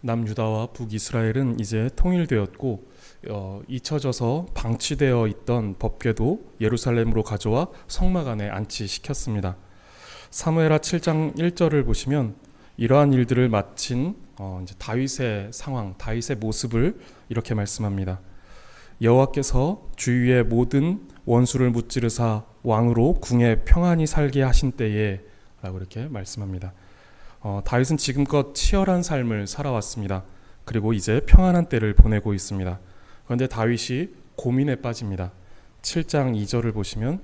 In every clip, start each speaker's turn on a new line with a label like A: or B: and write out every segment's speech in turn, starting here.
A: 남유다와 북이스라엘은 이제 통일되었고 잊혀져서 방치되어 있던 법궤도 예루살렘으로 가져와 성막 안에 안치시켰습니다. 사무엘하 7장 1절을 보시면 이러한 일들을 마친 이제 다윗의 상황, 다윗의 모습을 이렇게 말씀합니다. 여호와께서 주위의 모든 원수를 무찌르사 왕으로 궁에 평안히 살게 하신 때에 라고 이렇게 말씀합니다. 다윗은 지금껏 치열한 삶을 살아왔습니다. 그리고 이제 평안한 때를 보내고 있습니다. 그런데 다윗이 고민에 빠집니다. 7장 2절을 보시면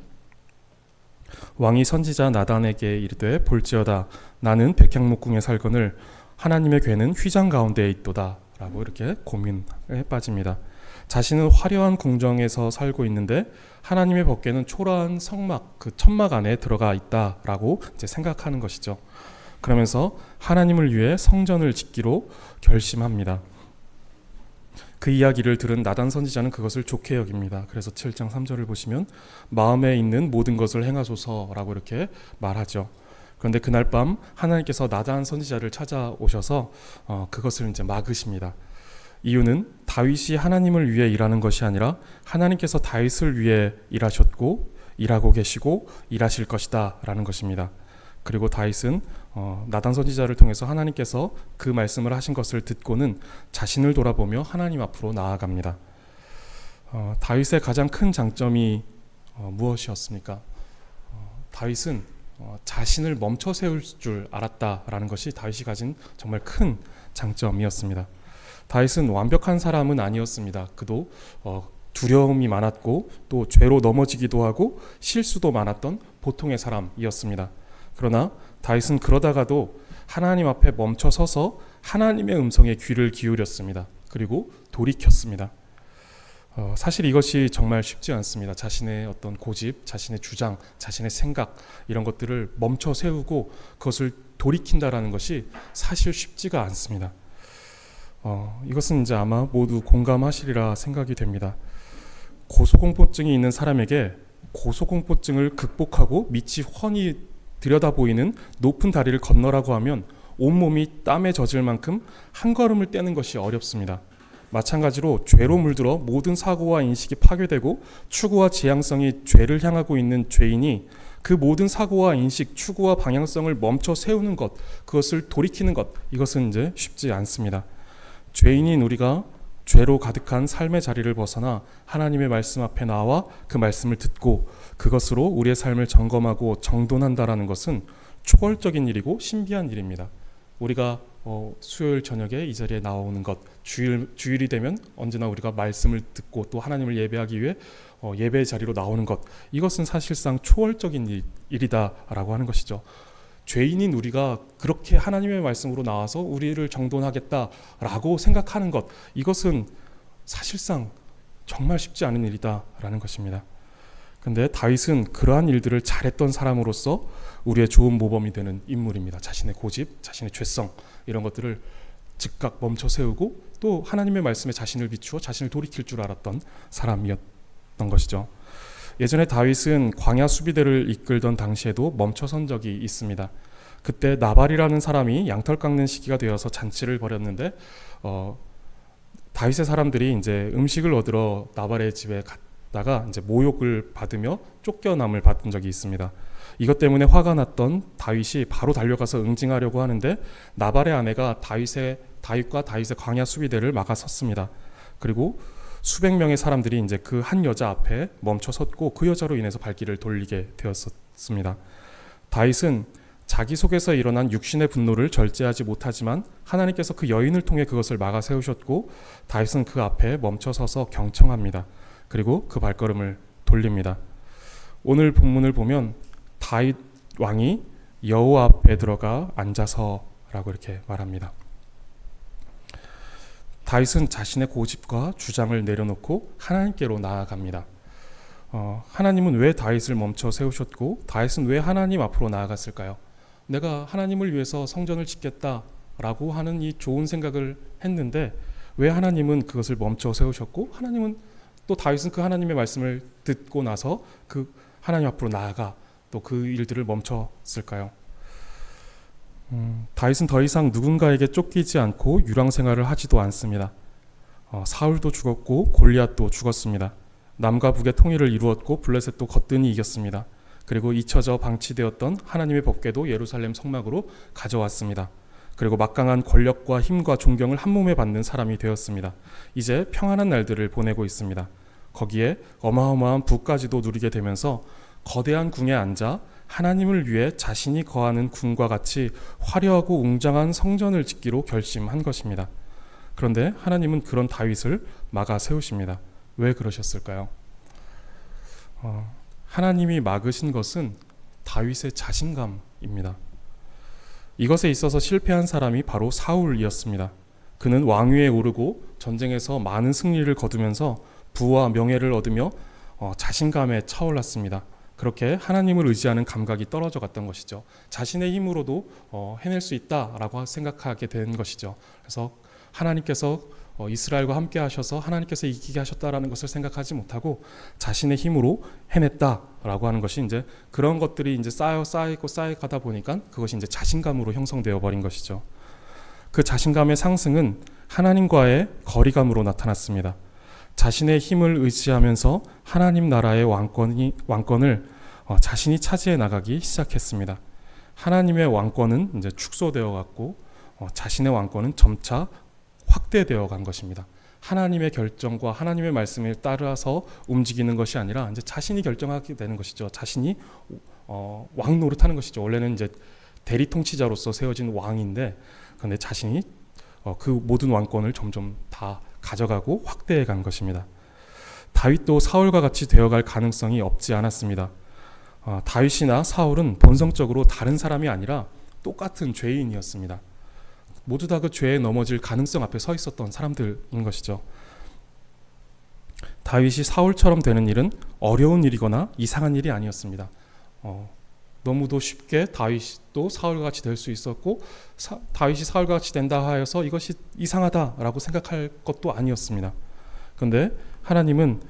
A: 왕이 선지자 나단에게 이르되 볼지어다 나는 백향목궁에 살거늘 하나님의 궤는 휘장 가운데에 있도다 라고 이렇게 고민에 빠집니다. 자신은 화려한 궁정에서 살고 있는데 하나님의 법궤는 초라한 성막, 그 천막 안에 들어가 있다라고 이제 생각하는 것이죠. 그러면서 하나님을 위해 성전을 짓기로 결심합니다. 그 이야기를 들은 나단 선지자는 그것을 좋게 여깁니다. 그래서 7장 3절을 보시면 마음에 있는 모든 것을 행하소서라고 이렇게 말하죠. 그런데 그날 밤 하나님께서 나단 선지자를 찾아오셔서 그것을 이제 막으십니다. 이유는 다윗이 하나님을 위해 일하는 것이 아니라 하나님께서 다윗을 위해 일하셨고 일하고 계시고 일하실 것이다 라는 것입니다. 그리고 다윗은 나단 선지자를 통해서 하나님께서 그 말씀을 하신 것을 듣고는 자신을 돌아보며 하나님 앞으로 나아갑니다. 다윗의 가장 큰 장점이 무엇이었습니까? 다윗은 자신을 멈춰 세울 줄 알았다라는 것이 다윗이 가진 정말 큰 장점이었습니다. 다윗은 완벽한 사람은 아니었습니다. 그도 두려움이 많았고 또 죄로 넘어지기도 하고 실수도 많았던 보통의 사람이었습니다. 그러나 다윗은 그러다가도 하나님 앞에 멈춰 서서 하나님의 음성에 귀를 기울였습니다. 그리고 돌이켰습니다. 사실 이것이 정말 쉽지 않습니다. 자신의 어떤 고집, 자신의 주장, 자신의 생각 이런 것들을 멈춰 세우고 그것을 돌이킨다라는 것이 사실 쉽지가 않습니다. 이것은 이제 아마 모두 공감하시리라 생각이 됩니다. 고소공포증이 있는 사람에게 고소공포증을 극복하고 밑이 훤히 들여다보이는 높은 다리를 건너라고 하면 온몸이 땀에 젖을 만큼 한 걸음을 떼는 것이 어렵습니다. 마찬가지로 죄로 물들어 모든 사고와 인식이 파괴되고 추구와 지향성이 죄를 향하고 있는 죄인이 그 모든 사고와 인식, 추구와 방향성을 멈춰 세우는 것, 그것을 돌이키는 것, 이것은 이제 쉽지 않습니다. 죄인인 우리가 죄로 가득한 삶의 자리를 벗어나 하나님의 말씀 앞에 나와 그 말씀을 듣고 그것으로 우리의 삶을 점검하고 정돈한다라는 것은 초월적인 일이고 신비한 일입니다. 우리가 수요일 저녁에 이 자리에 나오는 것, 주일이 되면 언제나 우리가 말씀을 듣고 또 하나님을 예배하기 위해 예배의 자리로 나오는 것, 이것은 사실상 초월적인 일이다라고 하는 것이죠. 죄인인 우리가 그렇게 하나님의 말씀으로 나와서 우리를 정돈하겠다라고 생각하는 것, 이것은 사실상 정말 쉽지 않은 일이다라는 것입니다. 그런데 다윗은 그러한 일들을 잘했던 사람으로서 우리의 좋은 모범이 되는 인물입니다. 자신의 고집, 자신의 죄성 이런 것들을 즉각 멈춰 세우고 또 하나님의 말씀에 자신을 비추어 자신을 돌이킬 줄 알았던 사람이었던 것이죠. 예전에 다윗은 광야 수비대를 이끌던 당시에도 멈춰선 적이 있습니다. 그때 나발이라는 사람이 양털 깎는 시기가 되어서 잔치를 벌였는데 다윗의 사람들이 이제 음식을 얻으러 나발의 집에 갔다가 이제 모욕을 받으며 쫓겨남을 받은 적이 있습니다. 이것 때문에 화가 났던 다윗이 바로 달려가서 응징하려고 하는데 나발의 아내가 다윗과 다윗의 광야 수비대를 막아섰습니다. 그리고 수백 명의 사람들이 이제 그 한 여자 앞에 멈춰 섰고 그 여자로 인해서 발길을 돌리게 되었습니다. 다윗은 자기 속에서 일어난 육신의 분노를 절제하지 못하지만 하나님께서 그 여인을 통해 그것을 막아 세우셨고 다윗은 그 앞에 멈춰 서서 경청합니다. 그리고 그 발걸음을 돌립니다. 오늘 본문을 보면 다윗 왕이 여호와 앞에 들어가 앉아서라고 이렇게 말합니다. 다윗은 자신의 고집과 주장을 내려놓고 하나님께로 나아갑니다. 하나님은 왜 다윗을 멈춰 세우셨고 다윗은 왜 하나님 앞으로 나아갔을까요? 내가 하나님을 위해서 성전을 짓겠다라고 하는 이 좋은 생각을 했는데 왜 하나님은 그것을 멈춰 세우셨고 하나님은 또 다윗은 그 하나님의 말씀을 듣고 나서 그 하나님 앞으로 나아가 또 그 일들을 멈췄을까요? 다윗은 더 이상 누군가에게 쫓기지 않고 유랑 생활을 하지도 않습니다. 사울도 죽었고 골리앗도 죽었습니다. 남과 북의 통일을 이루었고 블레셋도 거뜬히 이겼습니다. 그리고 잊혀져 방치되었던 하나님의 법궤도 예루살렘 성막으로 가져왔습니다. 그리고 막강한 권력과 힘과 존경을 한 몸에 받는 사람이 되었습니다. 이제 평안한 날들을 보내고 있습니다. 거기에 어마어마한 부까지도 누리게 되면서 거대한 궁에 앉아 하나님을 위해 자신이 거하는 궁과 같이 화려하고 웅장한 성전을 짓기로 결심한 것입니다. 그런데 하나님은 그런 다윗을 막아 세우십니다. 왜 그러셨을까요? 하나님이 막으신 것은 다윗의 자신감입니다. 이것에 있어서 실패한 사람이 바로 사울이었습니다. 그는 왕위에 오르고 전쟁에서 많은 승리를 거두면서 부와 명예를 얻으며 자신감에 차올랐습니다. 그렇게 하나님을 의지하는 감각이 떨어져 갔던 것이죠. 자신의 힘으로도 해낼 수 있다라고 생각하게 된 것이죠. 그래서 하나님께서 이스라엘과 함께 하셔서 하나님께서 이기게 하셨다라는 것을 생각하지 못하고 자신의 힘으로 해냈다라고 하는 것이 이제 그런 것들이 이제 쌓여가다 보니까 그것이 이제 자신감으로 형성되어 버린 것이죠. 그 자신감의 상승은 하나님과의 거리감으로 나타났습니다. 자신의 힘을 의지하면서 하나님 나라의 왕권을 자신이 차지해 나가기 시작했습니다. 하나님의 왕권은 이제 축소되어 갔고 자신의 왕권은 점차 확대되어 간 것입니다. 하나님의 결정과 하나님의 말씀에 따라서 움직이는 것이 아니라 이제 자신이 결정하게 되는 것이죠. 자신이 왕 노릇하는 것이죠. 원래는 이제 대리 통치자로서 세워진 왕인데, 그런데 자신이 그 모든 왕권을 점점 다 가져가고 확대해 간 것입니다. 다윗도 사울과 같이 되어갈 가능성이 없지 않았습니다. 다윗이나 사울은 본성적으로 다른 사람이 아니라 똑같은 죄인이었습니다. 모두 다 그 죄에 넘어질 가능성 앞에 서 있었던 사람들인 것이죠. 다윗이 사울처럼 되는 일은 어려운 일이거나 이상한 일이 아니었습니다. 너무도 쉽게 다윗도 사울과 같이 될 수 있었고 다윗이 사울과 같이 된다 하여서 이것이 이상하다라고 생각할 것도 아니었습니다. 그런데 하나님은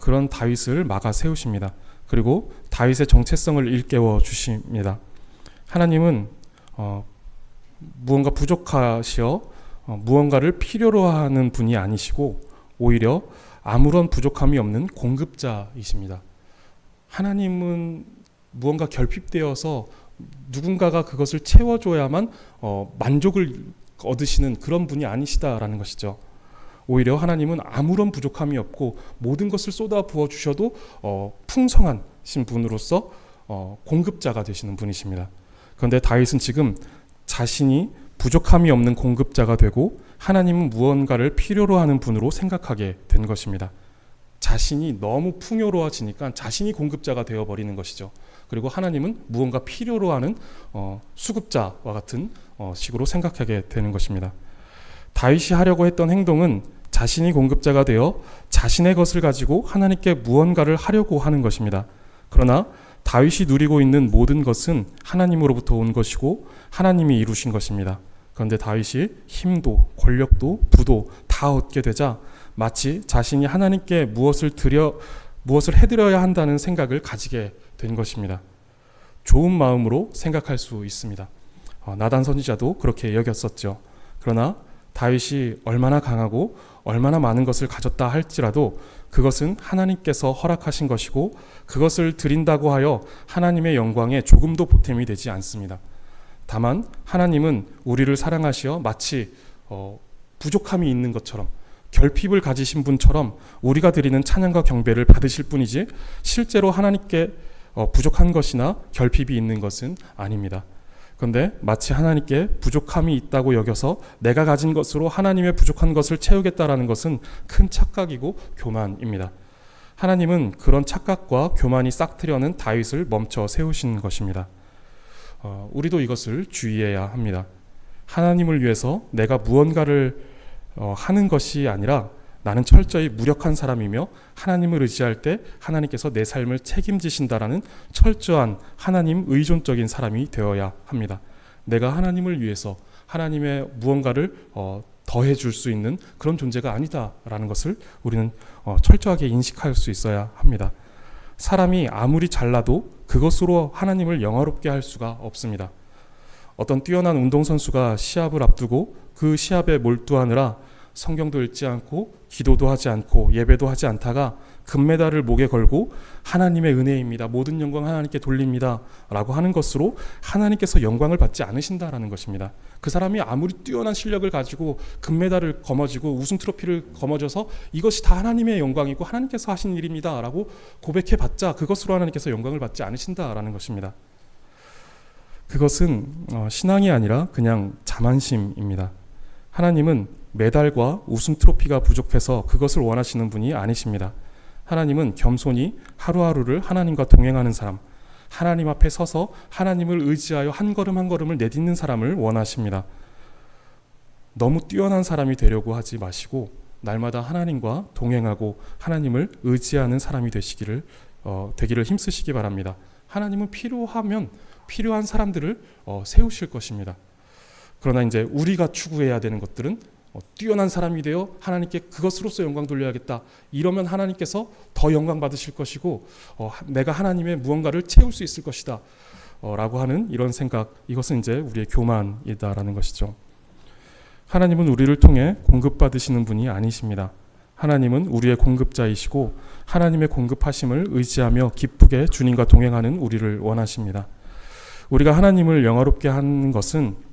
A: 그런 다윗을 막아 세우십니다. 그리고 다윗의 정체성을 일깨워 주십니다. 하나님은 무언가 부족하시어 무언가를 필요로 하는 분이 아니시고 오히려 아무런 부족함이 없는 공급자이십니다. 하나님은 무언가 결핍되어서 누군가가 그것을 채워줘야만 만족을 얻으시는 그런 분이 아니시다라는 것이죠. 오히려 하나님은 아무런 부족함이 없고 모든 것을 쏟아 부어 주셔도 풍성하신 분으로서 공급자가 되시는 분이십니다. 그런데 다윗은 지금 자신이 부족함이 없는 공급자가 되고 하나님은 무언가를 필요로 하는 분으로 생각하게 된 것입니다. 자신이 너무 풍요로워지니까 자신이 공급자가 되어버리는 것이죠. 그리고 하나님은 무언가 필요로 하는 수급자와 같은 식으로 생각하게 되는 것입니다. 다윗이 하려고 했던 행동은 자신이 공급자가 되어 자신의 것을 가지고 하나님께 무언가를 하려고 하는 것입니다. 그러나 다윗이 누리고 있는 모든 것은 하나님으로부터 온 것이고 하나님이 이루신 것입니다. 그런데 다윗이 힘도 권력도 부도 다 얻게 되자 마치 자신이 하나님께 무엇을 해드려야 한다는 생각을 가지게 된 것입니다. 좋은 마음으로 생각할 수 있습니다. 나단 선지자도 그렇게 여겼었죠. 그러나 다윗이 얼마나 강하고 얼마나 많은 것을 가졌다 할지라도 그것은 하나님께서 허락하신 것이고 그것을 드린다고 하여 하나님의 영광에 조금도 보탬이 되지 않습니다. 다만 하나님은 우리를 사랑하시어 마치 부족함이 있는 것처럼 결핍을 가지신 분처럼 우리가 드리는 찬양과 경배를 받으실 뿐이지 실제로 하나님께 부족한 것이나 결핍이 있는 것은 아닙니다. 그런데 마치 하나님께 부족함이 있다고 여겨서 내가 가진 것으로 하나님의 부족한 것을 채우겠다라는 것은 큰 착각이고 교만입니다. 하나님은 그런 착각과 교만이 싹트려는 다윗을 멈춰 세우신 것입니다. 우리도 이것을 주의해야 합니다. 하나님을 위해서 내가 무언가를 하는 것이 아니라 나는 철저히 무력한 사람이며 하나님을 의지할 때 하나님께서 내 삶을 책임지신다라는 철저한 하나님 의존적인 사람이 되어야 합니다. 내가 하나님을 위해서 하나님의 무언가를 더해 줄 수 있는 그런 존재가 아니다라는 것을 우리는 철저하게 인식할 수 있어야 합니다. 사람이 아무리 잘나도 그것으로 하나님을 영화롭게 할 수가 없습니다. 어떤 뛰어난 운동선수가 시합을 앞두고 그 시합에 몰두하느라 성경도 읽지 않고 기도도 하지 않고 예배도 하지 않다가 금메달을 목에 걸고 하나님의 은혜입니다, 모든 영광 하나님께 돌립니다 라고 하는 것으로 하나님께서 영광을 받지 않으신다라는 것입니다. 그 사람이 아무리 뛰어난 실력을 가지고 금메달을 거머쥐고 우승 트로피를 거머쥐어서 이것이 다 하나님의 영광이고 하나님께서 하신 일입니다 라고 고백해봤자 그것으로 하나님께서 영광을 받지 않으신다라는 것입니다. 그것은 신앙이 아니라 그냥 자만심입니다. 하나님은 메달과 우승 트로피가 부족해서 그것을 원하시는 분이 아니십니다. 하나님은 겸손히 하루하루를 하나님과 동행하는 사람, 하나님 앞에 서서 하나님을 의지하여 한 걸음 한 걸음을 내딛는 사람을 원하십니다. 너무 뛰어난 사람이 되려고 하지 마시고 날마다 하나님과 동행하고 하나님을 의지하는 사람이 되기를 힘쓰시기 바랍니다. 하나님은 필요하면 필요한 사람들을 세우실 것입니다. 그러나 이제 우리가 추구해야 되는 것들은 뛰어난 사람이 되어 하나님께 그것으로서 영광 돌려야겠다. 이러면 하나님께서 더 영광 받으실 것이고 내가 하나님의 무언가를 채울 수 있을 것이다 라고 하는 이런 생각, 이것은 이제 우리의 교만이다라는 것이죠. 하나님은 우리를 통해 공급받으시는 분이 아니십니다. 하나님은 우리의 공급자이시고 하나님의 공급하심을 의지하며 기쁘게 주님과 동행하는 우리를 원하십니다. 우리가 하나님을 영화롭게 하는 것은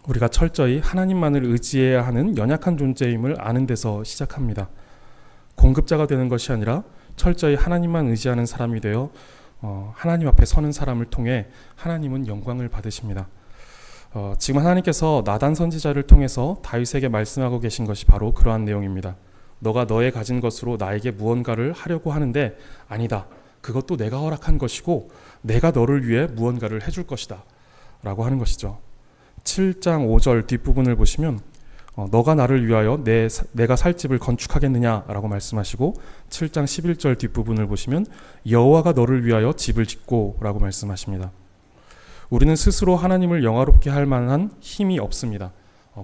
A: 우리가 철저히 하나님만을 의지해야 하는 연약한 존재임을 아는 데서 시작합니다. 공급자가 되는 것이 아니라 철저히 하나님만 의지하는 사람이 되어 하나님 앞에 서는 사람을 통해 하나님은 영광을 받으십니다. 지금 하나님께서 나단 선지자를 통해서 다윗에게 말씀하고 계신 것이 바로 그러한 내용입니다. 너가 너의 가진 것으로 나에게 무언가를 하려고 하는데 아니다. 그것도 내가 허락한 것이고 내가 너를 위해 무언가를 해줄 것이다 라고 하는 것이죠. 7장 5절 뒷부분을 보시면 너가 나를 위하여 내가 살 집을 건축하겠느냐라고 말씀하시고 7장 11절 뒷부분을 보시면 여호와가 너를 위하여 집을 짓고 라고 말씀하십니다. 우리는 스스로 하나님을 영화롭게 할 만한 힘이 없습니다.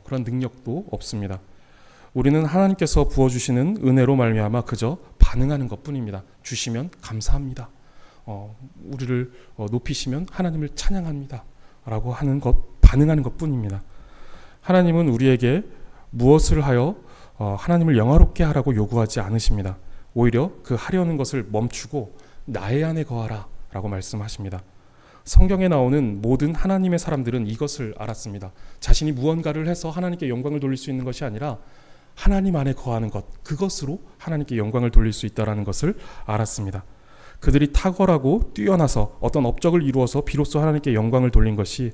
A: 그런 능력도 없습니다. 우리는 하나님께서 부어주시는 은혜로 말미암아 그저 반응하는 것뿐입니다. 주시면 감사합니다. 우리를 높이시면 하나님을 찬양합니다 라고 하는 것, 반응하는 것뿐입니다. 하나님은 우리에게 무엇을 하여 하나님을 영화롭게 하라고 요구하지 않으십니다. 오히려 그 하려는 것을 멈추고 나의 안에 거하라 라고 말씀하십니다. 성경에 나오는 모든 하나님의 사람들은 이것을 알았습니다. 자신이 무언가를 해서 하나님께 영광을 돌릴 수 있는 것이 아니라 하나님 안에 거하는 것, 그것으로 하나님께 영광을 돌릴 수 있다는 것을 알았습니다. 그들이 탁월하고 뛰어나서 어떤 업적을 이루어서 비로소 하나님께 영광을 돌린 것이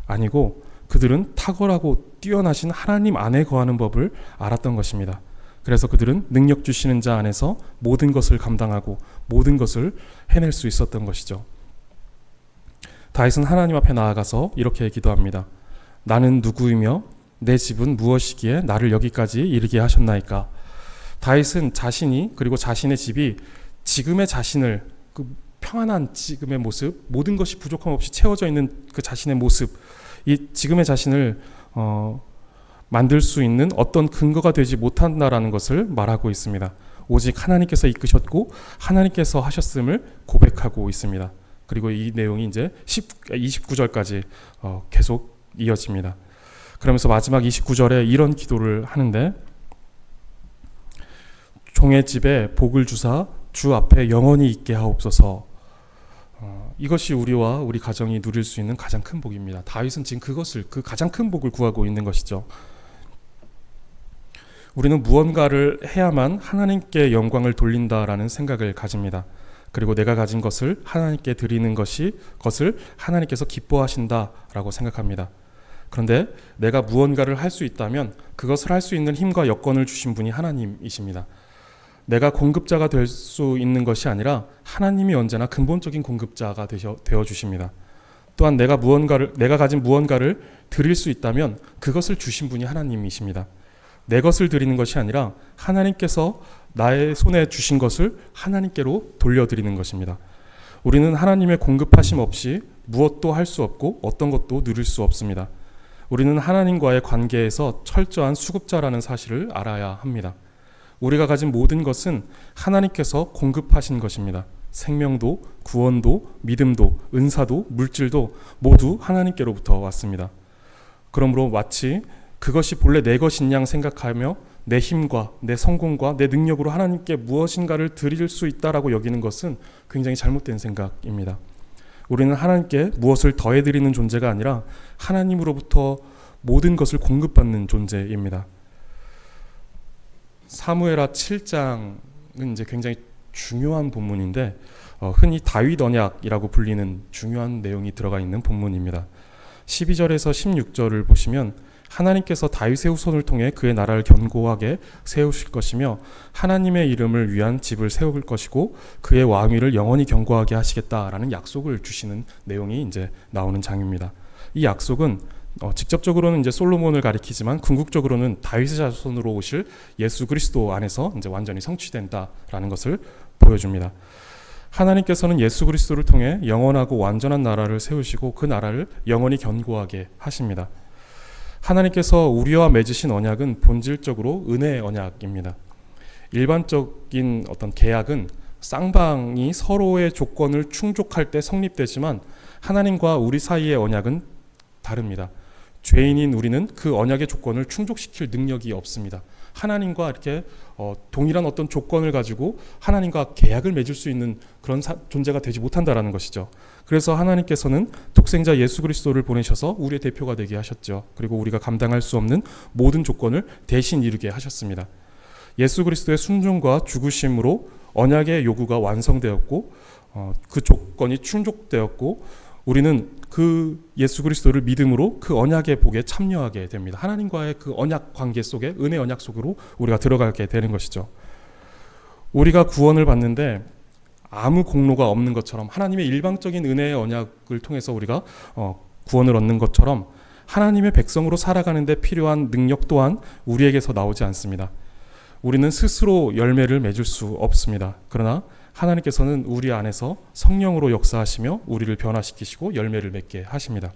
A: 아니고 그들은 탁월하고 뛰어나신 하나님 안에 거하는 법을 알았던 것입니다. 그래서 그들은 능력 주시는 자 안에서 모든 것을 감당하고 모든 것을 해낼 수 있었던 것이죠. 다윗은 하나님 앞에 나아가서 이렇게 기도합니다. 나는 누구이며 내 집은 무엇이기에 나를 여기까지 이르게 하셨나이까. 다윗은 자신이 그리고 자신의 집이 지금의 자신을 그 평안한 지금의 모습, 모든 것이 부족함 없이 채워져 있는 그 자신의 모습, 이 지금의 자신을 만들 수 있는 어떤 근거가 되지 못한다라는 것을 말하고 있습니다. 오직 하나님께서 이끄셨고 하나님께서 하셨음을 고백하고 있습니다. 그리고 이 내용이 이제 29절까지 계속 이어집니다. 그러면서 마지막 29절에 이런 기도를 하는데 종의 집에 복을 주사 주 앞에 영원히 있게 하옵소서. 이것이 우리와 우리 가정이 누릴 수 있는 가장 큰 복입니다. 다윗은 지금 그 가장 큰 복을 구하고 있는 것이죠. 우리는 무언가를 해야만 하나님께 영광을 돌린다라는 생각을 가집니다. 그리고 내가 가진 것을 하나님께 드리는 것을 하나님께서 기뻐하신다라고 생각합니다. 그런데 내가 무언가를 할 수 있다면 그것을 할 수 있는 힘과 여건을 주신 분이 하나님이십니다. 내가 공급자가 될 수 있는 것이 아니라 하나님이 언제나 근본적인 공급자가 되어 주십니다. 또한 내가 가진 무언가를 드릴 수 있다면 그것을 주신 분이 하나님이십니다. 내 것을 드리는 것이 아니라 하나님께서 나의 손에 주신 것을 하나님께로 돌려드리는 것입니다. 우리는 하나님의 공급하심 없이 무엇도 할 수 없고 어떤 것도 누릴 수 없습니다. 우리는 하나님과의 관계에서 철저한 수급자라는 사실을 알아야 합니다. 우리가 가진 모든 것은 하나님께서 공급하신 것입니다. 생명도, 구원도, 믿음도, 은사도, 물질도 모두 하나님께로부터 왔습니다. 그러므로 마치 그것이 본래 내 것인 양 생각하며 내 힘과 내 성공과 내 능력으로 하나님께 무엇인가를 드릴 수 있다라고 여기는 것은 굉장히 잘못된 생각입니다. 우리는 하나님께 무엇을 더해드리는 존재가 아니라 하나님으로부터 모든 것을 공급받는 존재입니다. 사무엘하 7장은 이제 굉장히 중요한 본문인데 흔히 다윗 언약이라고 불리는 중요한 내용이 들어가 있는 본문입니다. 12절에서 16절을 보시면 하나님께서 다윗의 후손을 통해 그의 나라를 견고하게 세우실 것이며 하나님의 이름을 위한 집을 세울 것이고 그의 왕위를 영원히 견고하게 하시겠다라는 약속을 주시는 내용이 이제 나오는 장입니다. 이 약속은 직접적으로는 이제 솔로몬을 가리키지만 궁극적으로는 다윗의 자손으로 오실 예수 그리스도 안에서 이제 완전히 성취된다라는 것을 보여줍니다. 하나님께서는 예수 그리스도를 통해 영원하고 완전한 나라를 세우시고 그 나라를 영원히 견고하게 하십니다. 하나님께서 우리와 맺으신 언약은 본질적으로 은혜의 언약입니다. 일반적인 어떤 계약은 쌍방이 서로의 조건을 충족할 때 성립되지만 하나님과 우리 사이의 언약은 다릅니다. 죄인인 우리는 그 언약의 조건을 충족시킬 능력이 없습니다. 하나님과 이렇게 동일한 어떤 조건을 가지고 하나님과 계약을 맺을 수 있는 그런 존재가 되지 못한다라는 것이죠. 그래서 하나님께서는 독생자 예수 그리스도를 보내셔서 우리의 대표가 되게 하셨죠. 그리고 우리가 감당할 수 없는 모든 조건을 대신 이루게 하셨습니다. 예수 그리스도의 순종과 죽으심으로 언약의 요구가 완성되었고 그 조건이 충족되었고 우리는 그 예수 그리스도를 믿음으로 그 언약의 복에 참여하게 됩니다. 하나님과의 그 언약 관계 속에 은혜 언약 속으로 우리가 들어가게 되는 것이죠. 우리가 구원을 받는데 아무 공로가 없는 것처럼 하나님의 일방적인 은혜의 언약을 통해서 우리가 구원을 얻는 것처럼 하나님의 백성으로 살아가는 데 필요한 능력 또한 우리에게서 나오지 않습니다. 우리는 스스로 열매를 맺을 수 없습니다. 그러나 하나님께서는 우리 안에서 성령으로 역사하시며 우리를 변화시키시고 열매를 맺게 하십니다.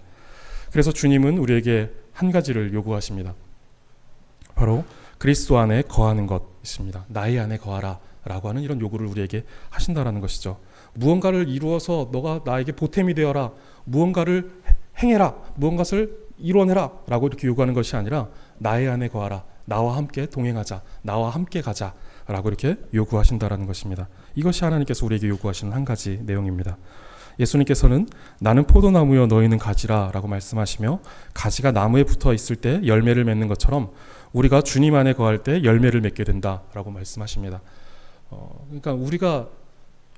A: 그래서 주님은 우리에게 한 가지를 요구하십니다. 바로 그리스도 안에 거하는 것입니다. 나의 안에 거하라 라고 하는 이런 요구를 우리에게 하신다라는 것이죠. 무언가를 이루어서 너가 나에게 보탬이 되어라, 무언가를 행해라, 무언가를 이뤄내라 라고 이렇게 요구하는 것이 아니라 나의 안에 거하라, 나와 함께 동행하자, 나와 함께 가자 라고 이렇게 요구하신다라는 것입니다. 이것이 하나님께서 우리에게 요구하시는 한 가지 내용입니다. 예수님께서는 나는 포도나무여 너희는 가지라 라고 말씀하시며 가지가 나무에 붙어 있을 때 열매를 맺는 것처럼 우리가 주님 안에 거할 때 열매를 맺게 된다라고 말씀하십니다. 그러니까 우리가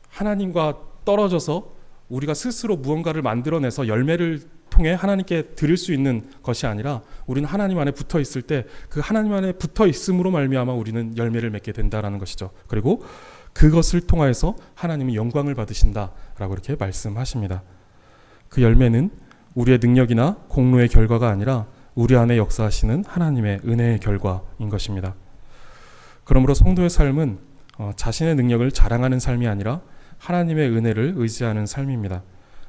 A: 하나님과 떨어져서 우리가 스스로 무언가를 만들어내서 열매를 통해 하나님께 드릴 수 있는 것이 아니라 우리는 하나님 안에 붙어 있을 때 그 하나님 안에 붙어 있음으로 말미암아 우리는 열매를 맺게 된다라는 것이죠. 그리고 그것을 통하여서 하나님이 영광을 받으신다라고 이렇게 말씀하십니다. 그 열매는 우리의 능력이나 공로의 결과가 아니라 우리 안에 역사하시는 하나님의 은혜의 결과인 것입니다. 그러므로 성도의 삶은 자신의 능력을 자랑하는 삶이 아니라 하나님의 은혜를 의지하는 삶입니다.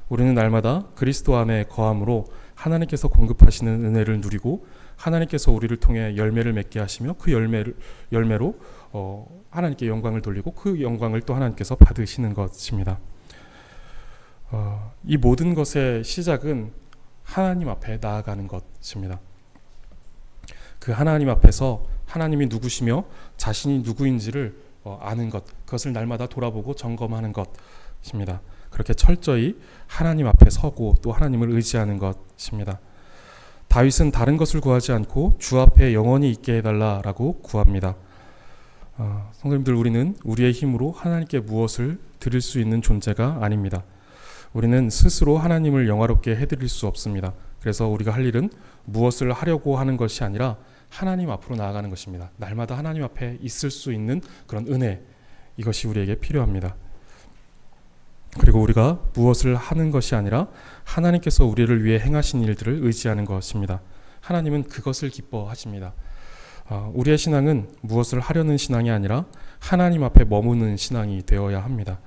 A: 우리는 날마다 그리스도 안에 거함으로 하나님께서 공급하시는 은혜를 누리고 하나님께서 우리를 통해 열매를 맺게 하시며 그 열매로 하나님께 영광을 돌리고 그 영광을 또 하나님께서 받으시는 것입니다. 이 모든 것의 시작은 하나님 앞에 나아가는 것입니다. 그 하나님 앞에서 하나님이 누구시며 자신이 누구인지를 아는 것, 그것을 날마다 돌아보고 점검하는 것입니다. 그렇게 철저히 하나님 앞에 서고 또 하나님을 의지하는 것입니다. 다윗은 다른 것을 구하지 않고 주 앞에 영원히 있게 해달라라고 구합니다. 성도님들, 우리는 우리의 힘으로 하나님께 무엇을 드릴 수 있는 존재가 아닙니다. 우리는 스스로 하나님을 영화롭게 해드릴 수 없습니다. 그래서 우리가 할 일은 무엇을 하려고 하는 것이 아니라 하나님 앞으로 나아가는 것입니다. 날마다 하나님 앞에 있을 수 있는 그런 은혜, 이것이 우리에게 필요합니다. 그리고 우리가 무엇을 하는 것이 아니라 하나님께서 우리를 위해 행하신 일들을 의지하는 것입니다. 하나님은 그것을 기뻐하십니다. 우리의 신앙은 무엇을 하려는 신앙이 아니라 하나님 앞에 머무는 신앙이 되어야 합니다.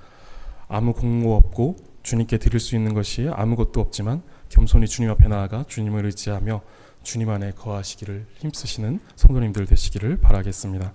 A: 아무 공로 없고 주님께 드릴 수 있는 것이 아무것도 없지만 겸손히 주님 앞에 나아가 주님을 의지하며 주님 안에 거하시기를 힘쓰시는 성도님들 되시기를 바라겠습니다.